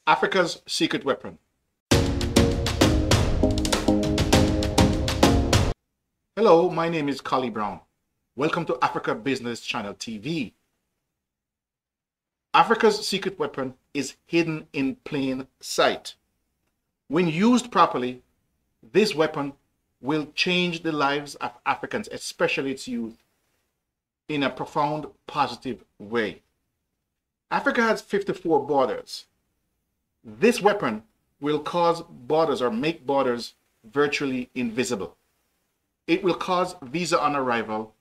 Africa's secret weapon. Hello, my name is Collie Brown. Welcome to Africa Business Channel TV. Africa's secret weapon is hidden in plain sight. When used properly, this weapon will change the lives of Africans, especially its youth, in a profound, positive way. Africa has 54 borders. This weapon will cause borders or make borders virtually invisible. It will cause visa on arrival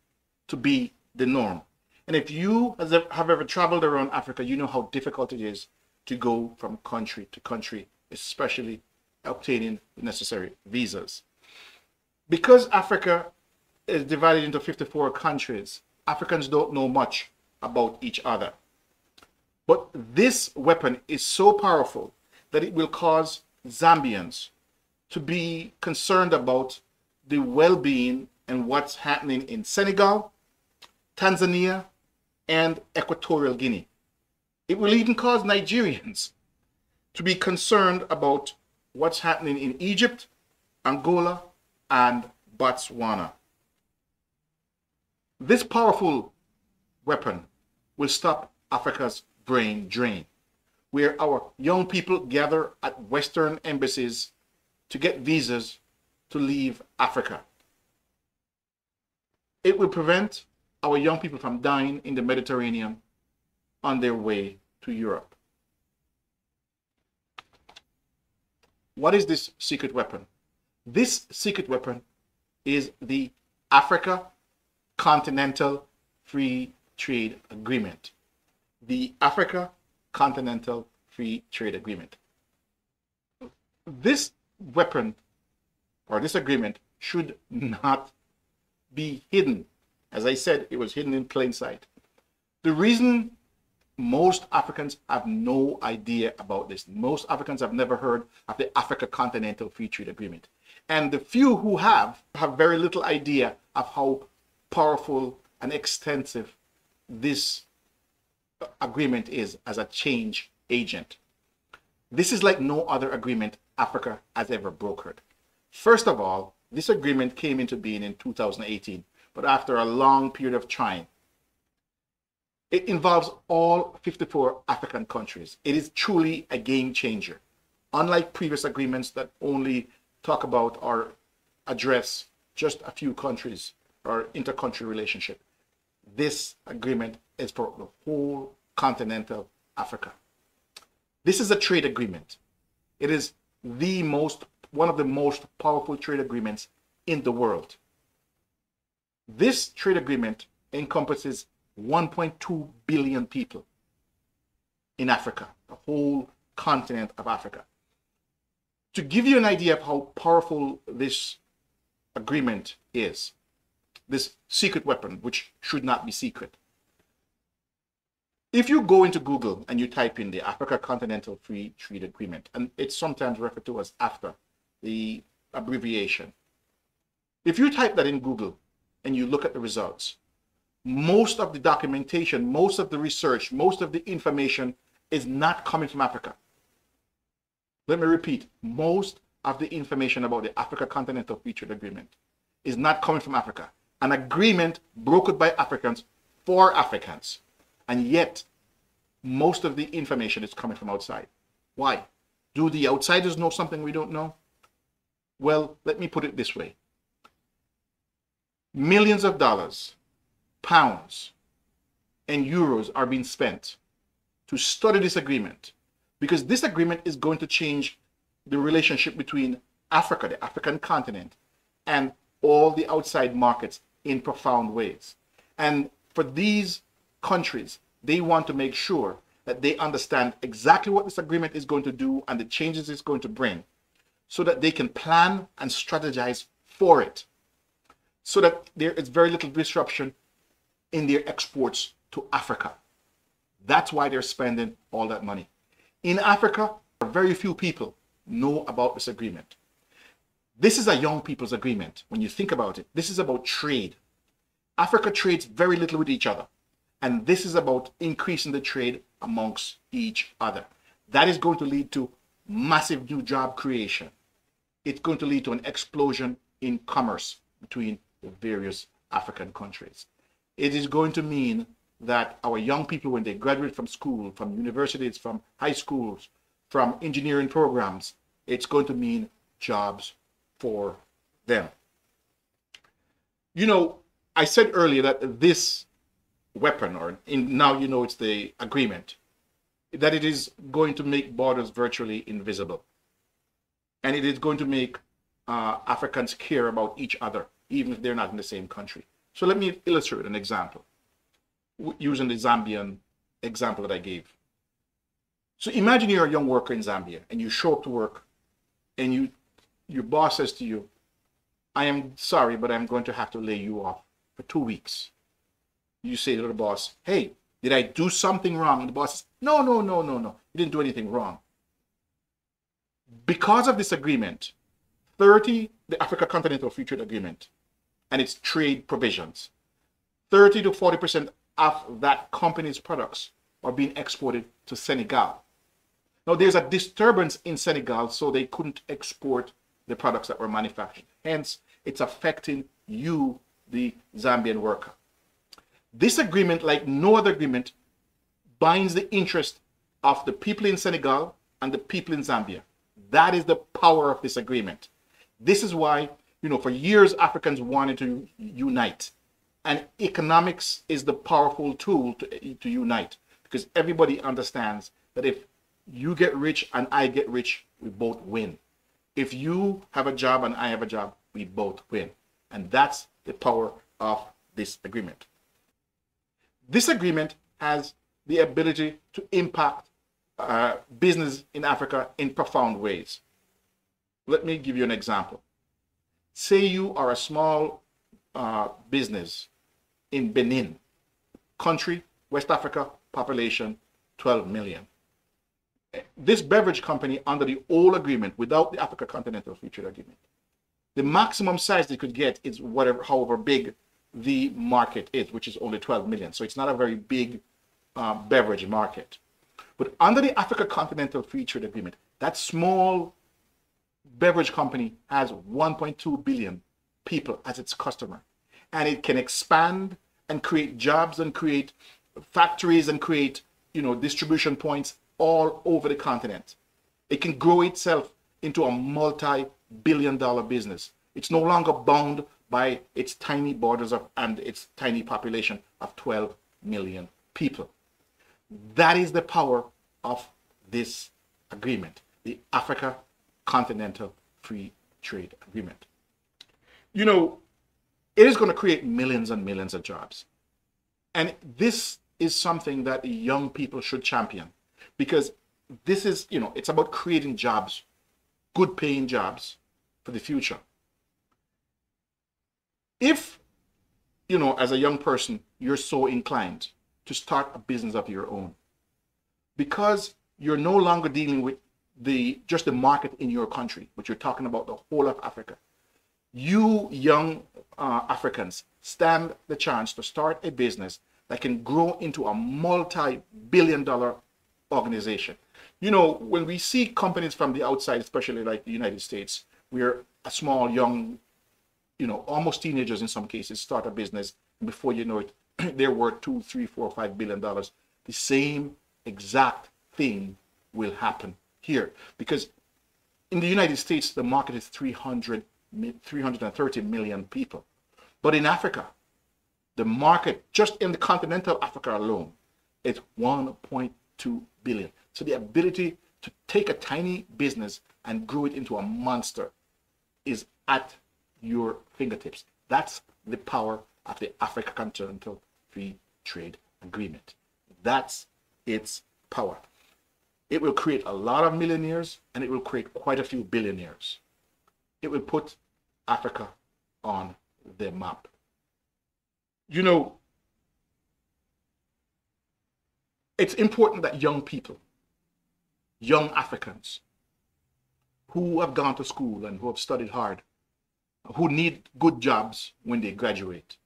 to be the norm. And if you have ever traveled around Africa, you know how difficult it is to go from country to country, especially obtaining the necessary visas. Because Africa is divided into 54 countries, Africans don't know much about each other. But this weapon is so powerful that it will cause Zambians to be concerned about the well-being and what's happening in Senegal, Tanzania, and Equatorial Guinea. It will even cause Nigerians to be concerned about what's happening in Egypt, Angola, and Botswana. This powerful weapon will stop Africa's brain drain, where our young people gather at Western embassies to get visas to leave Africa. It will prevent our young people from dying in the Mediterranean on their way to Europe. What is this secret weapon? This secret weapon is the Africa Continental Free Trade Agreement. The Africa Continental Free Trade Agreement. This weapon or this agreement should not be hidden. As I said, it was hidden in plain sight. The reason most Africans have no idea about this, most Africans have never heard of the Africa Continental Free Trade Agreement. And the few who have very little idea of how powerful and extensive this agreement is as a change agent. This is like no other agreement Africa has ever brokered. First of all, this agreement came into being in 2018, but after a long period of trying. It involves all 54 African countries. It is truly a game changer. Unlike previous agreements that only talk about or address just a few countries or inter-country relationship, this agreement is for the whole continental Africa. This is a trade agreement. It is one of the most powerful trade agreements in the world. This trade agreement encompasses 1.2 billion people in Africa, the whole continent of Africa. To give you an idea of how powerful this agreement is, this secret weapon, which should not be secret. If you go into Google and you type in the Africa Continental Free Trade Agreement, and it's sometimes referred to as AFTA, the abbreviation. If you type that in Google and you look at the results, most of the documentation, most of the research, most of the information is not coming from Africa. Let me repeat, most of the information about the Africa Continental Free Trade Agreement is not coming from Africa. An agreement brokered by Africans for Africans. And yet, most of the information is coming from outside. Why? Do the outsiders know something we don't know? Well, let me put it this way. Millions of dollars, pounds, and euros are being spent to study this agreement, because this agreement is going to change the relationship between Africa, the African continent, and all the outside markets in profound ways. And for these countries, they want to make sure that they understand exactly what this agreement is going to do and the changes it's going to bring, so that they can plan and strategize for it, so that there is very little disruption in their exports to Africa. That's why they're spending all that money. In Africa, very few people know about this agreement. This is a young people's agreement. When you think about it, this is about trade. Africa trades very little with each other. And this is about increasing the trade amongst each other. That is going to lead to massive new job creation. It's going to lead to an explosion in commerce between the various African countries. It is going to mean that our young people, when they graduate from school, from universities, from high schools, from engineering programs, it's going to mean jobs for them. You know, I said earlier that this weapon, or now you know it's the agreement, that it is going to make borders virtually invisible. And it is going to make Africans care about each other, even if they're not in the same country. So let me illustrate an example, using the Zambian example that I gave. So imagine you're a young worker in Zambia, and you show up to work, and your boss says to you, I am sorry, but I'm going to have to lay you off for 2 weeks. You say to the boss, hey, did I do something wrong? And the boss says, no, you didn't do anything wrong. Because of this agreement, the Africa Continental Free Trade Agreement and its trade provisions, 30 to 40% of that company's products are being exported to Senegal. Now, there's a disturbance in Senegal, so they couldn't export the products that were manufactured. Hence, it's affecting you, the Zambian worker. This agreement, like no other agreement, binds the interest of the people in Senegal and the people in Zambia. That is the power of this agreement. This is why, you know, for years Africans wanted to unite. And economics is the powerful tool to unite, because everybody understands that if you get rich and I get rich, we both win. If you have a job and I have a job, we both win. And that's the power of this agreement. This agreement has the ability to impact business in Africa in profound ways. Let me give you an example. Say you are a small business in Benin, country, West Africa, population 12 million. This beverage company, under the old agreement, without the Africa Continental Free Trade Agreement, the maximum size they could get is however big the market is, which is only 12 million. So it's not a very big beverage market. But under the Africa Continental Free Trade Agreement, that small beverage company has 1.2 billion people as its customer. And it can expand and create jobs and create factories and create, you know, distribution points all over the continent. It can grow itself into a multi-billion-dollar business. It's no longer bound by its tiny borders and its tiny population of 12 million people. That is the power of this agreement, the Africa Continental Free Trade Agreement. You know, it is going to create millions and millions of jobs. And this is something that young people should champion, because this is, you know, it's about creating jobs, good paying jobs for the future. If, you know, as a young person, you're so inclined to start a business of your own, because you're no longer dealing with just the market in your country, but you're talking about the whole of Africa. You young Africans stand the chance to start a business that can grow into a multi-billion-dollar organization. You know, when we see companies from the outside, especially like the United States, we're a small, young, you know, almost teenagers in some cases, start a business, and before you know it, they're worth $2, $3, $4, $5 billion. The same exact thing will happen here, because in the United States, the market is 330 million people. But in Africa, the market, just in the continental Africa alone, is 1.2 billion. So the ability to take a tiny business and grow it into a monster is at your fingertips. That's the power of the Africa Continental Free Trade Agreement. That's its power. It will create a lot of millionaires, and it will create quite a few billionaires. It will put Africa on the map. You know, it's important that young people, young Africans who have gone to school and who have studied hard, who need good jobs when they graduate,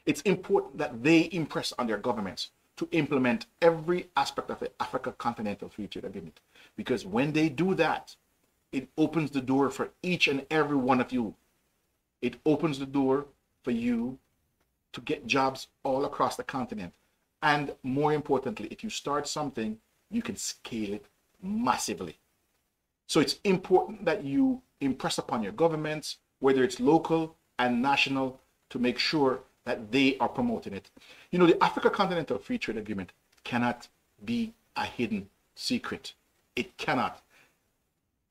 it's important that they impress on their governments to implement every aspect of the Africa Continental Free Trade Agreement. Because when they do that, it opens the door for each and every one of you. It opens the door for you to get jobs all across the continent. And more importantly, if you start something, you can scale it massively. So it's important that you impress upon your governments, whether it's local and national, to make sure that they are promoting it. You know, the Africa Continental Free Trade Agreement cannot be a hidden secret. It cannot.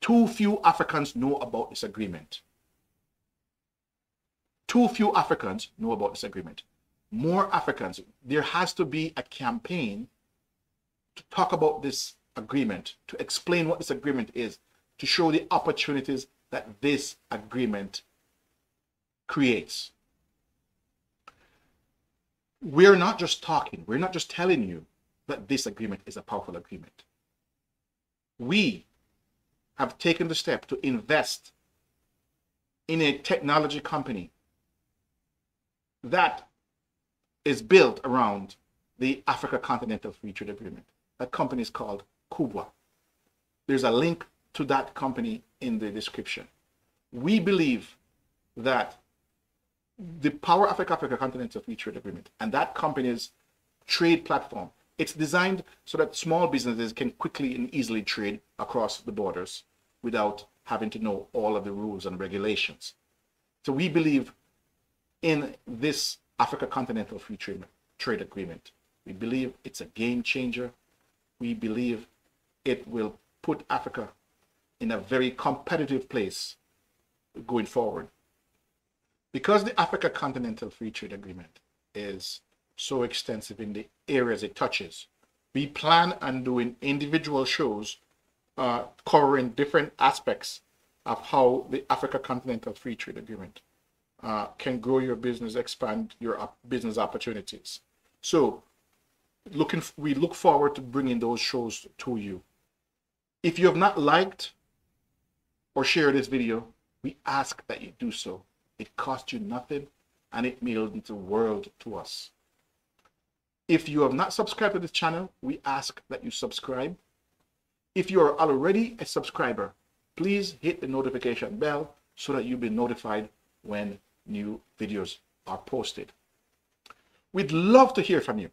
Too few Africans know about this agreement. Too few Africans know about this agreement. More Africans. There has to be a campaign to talk about this agreement, to explain what this agreement is, to show the opportunities that this agreement creates. We're not just talking, we're not just telling you that this agreement is a powerful agreement. We have taken the step to invest in a technology company that is built around the Africa Continental Free Trade Agreement. That company is called Kubwa. There's a link to that company in the description. We believe that the power of the Africa Continental Free Trade Agreement and that company's trade platform, it's designed so that small businesses can quickly and easily trade across the borders without having to know all of the rules and regulations. So we believe in this Africa Continental Free Trade Agreement. We believe it's a game changer. We believe it will put Africa in a very competitive place going forward. Because the Africa Continental Free Trade Agreement is so extensive in the areas it touches, we plan on doing individual shows covering different aspects of how the Africa Continental Free Trade Agreement can grow your business, expand your business opportunities. So we look forward to bringing those shows to you. If you have not liked or shared this video, we ask that you do so. It costs you nothing and it means the world to us. If you have not subscribed to this channel, we ask that you subscribe. If you are already a subscriber, please hit the notification bell so that you'll be notified when new videos are posted. We'd love to hear from you.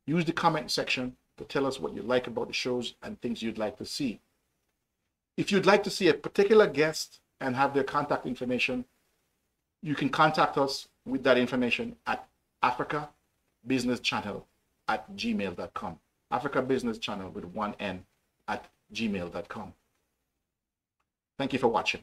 Use the comment section to tell us what you like about the shows and things you'd like to see. If you'd like to see a particular guest and have their contact information, you can contact us with that information at africabusinesschannel@gmail.com. Africa Business Channel with one N @gmail.com. Thank you for watching.